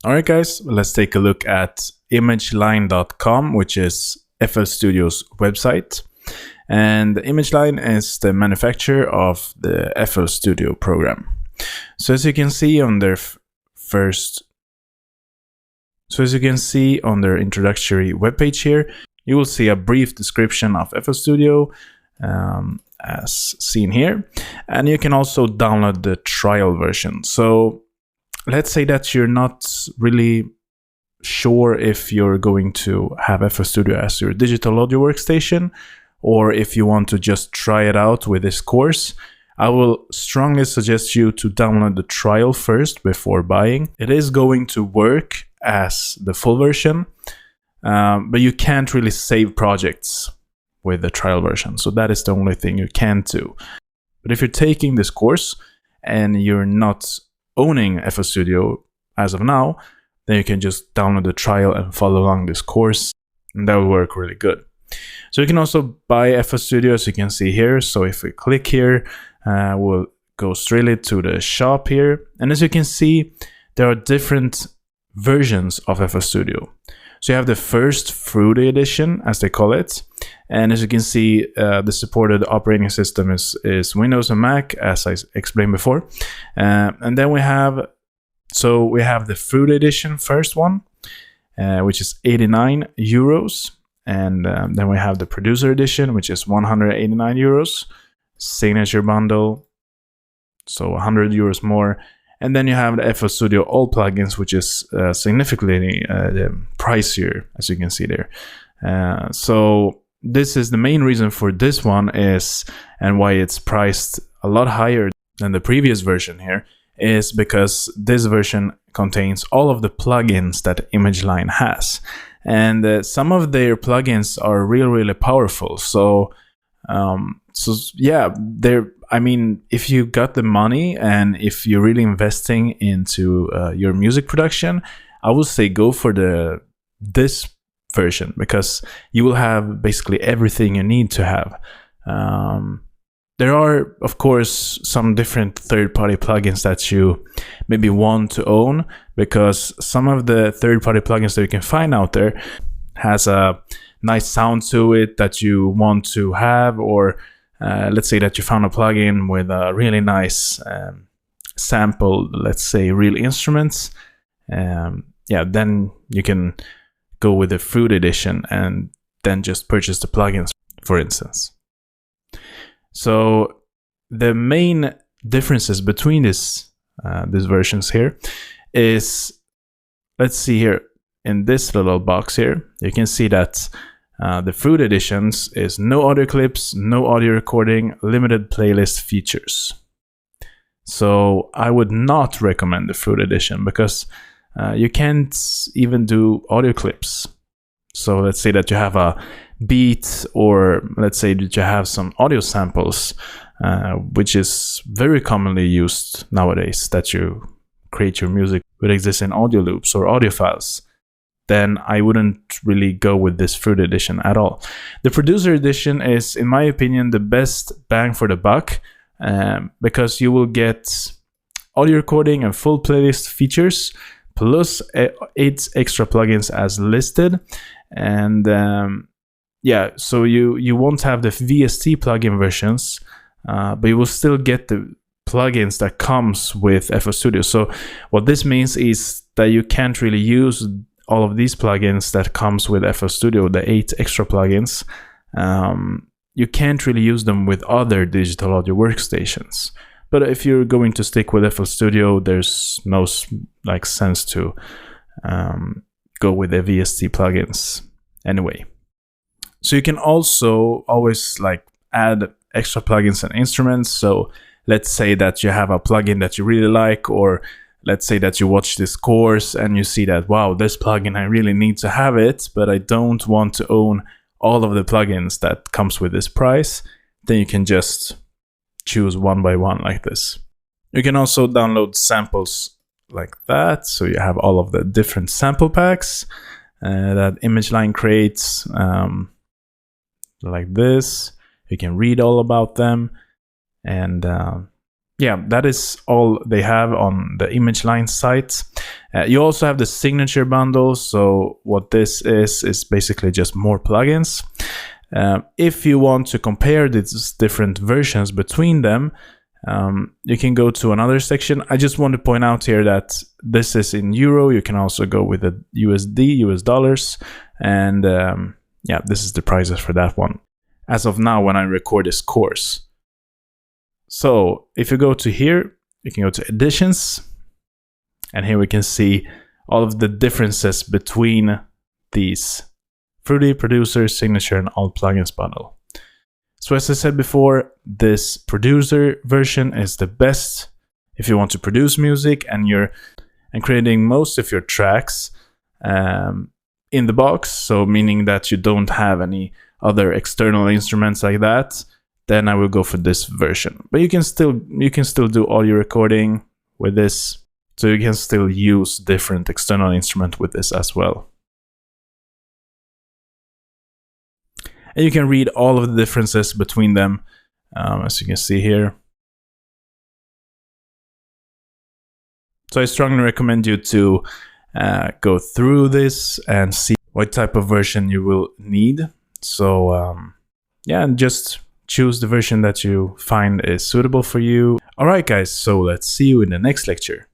Alright guys, let's take a look at imageline.com, which is FL Studio's website. And ImageLine is the manufacturer of the FL Studio program. So as you can see on their introductory webpage here, you will see a brief description of FL Studio as seen here. And you can also download the trial version. So let's say that you're not really sure if you're going to have FL Studio as your digital audio workstation, or if you want to just try it out with this course. I will strongly suggest you to download the trial first before buying. It is going to work as the full version, but you can't really save projects with the trial version. So that is the only thing you can do. But if you're taking this course and you're not owning FL Studio as of now, then you can just download the trial and follow along this course, and that will work really good. So you can also buy FL Studio, as you can see here. So if we click here, we'll go straight to the shop here. And as you can see, there are different versions of FL Studio. So you have the first Fruity edition, as they call it. And as you can see, the supported operating system is Windows and Mac, as I explained before. And then we have the Fruity edition, first one, which is 89 euros. And then we have the Producer edition, which is 189 euros. Signature bundle, so 100 euros more. And then you have the FL Studio All plugins, which is significantly pricier, as you can see there. So this is the main reason for this one and why it's priced a lot higher than the previous version here, is because this version contains all of the plugins that ImageLine has. And some of their plugins are really powerful. So yeah, if you got the money and if you're really investing into your music production, I would say go for this version, because you will have basically everything you need to have. There are, of course, some different third-party plugins that you maybe want to own, because some of the third-party plugins that you can find out there has a nice sound to it that you want to have, or let's say that you found a plugin with a really nice sample, let's say real instruments. Yeah, then you can go with the Fruit edition and then just purchase the plugins, for instance. So the main differences between these versions here is, let's see here in this little box here, you can see that the Fruit editions is no audio clips, no audio recording, limited playlist features. So I would not recommend the Fruit edition, because you can't even do audio clips. So let's say that you have a beat, or let's say that you have some audio samples, which is very commonly used nowadays, that you create your music with existing audio loops or audio files. Then I wouldn't really go with this Fruit edition at all. The Producer edition is, in my opinion, the best bang for the buck, because you will get audio recording and full playlist features, plus 8 extra plugins as listed. And yeah, so you won't have the VST plugin versions, but you will still get the plugins that comes with FL Studio. So what this means is that you can't really use all of these plugins that comes with FL Studio, the 8 extra plugins. You can't really use them with other digital audio workstations. But if you're going to stick with FL Studio, there's no sense to go with the VST plugins anyway. So you can also always add extra plugins and instruments. So let's say that you have a plugin that you really like, or let's say that you watch this course and you see that, wow, this plugin, I really need to have it, but I don't want to own all of the plugins that comes with this price. Then you can just choose one by one like this. You can also download samples like that. So you have all of the different sample packs that ImageLine creates, like this. You can read all about them. And yeah, that is all they have on the ImageLine site. You also have the signature bundle. So what this is basically just more plugins. If you want to compare these different versions between them, you can go to another section. I just want to point out here that this is in euro. You can also go with the USD, US dollars, and yeah, this is the prices for that one as of now when I record this course. So if you go to here, you can go to editions, and here we can see all of the differences between these Fruity, Producer, Signature, and All Plugins bundle. So as I said before, this Producer version is the best if you want to produce music and creating most of your tracks in the box. So meaning that you don't have any other external instruments like that. Then I will go for this version. But you can still do all your recording with this. So you can still use different external instruments with this as well. And you can read all of the differences between them, as you can see here. So I strongly recommend you to go through this and see what type of version you will need. So yeah, and just choose the version that you find is suitable for you. Alright guys, so let's see you in the next lecture.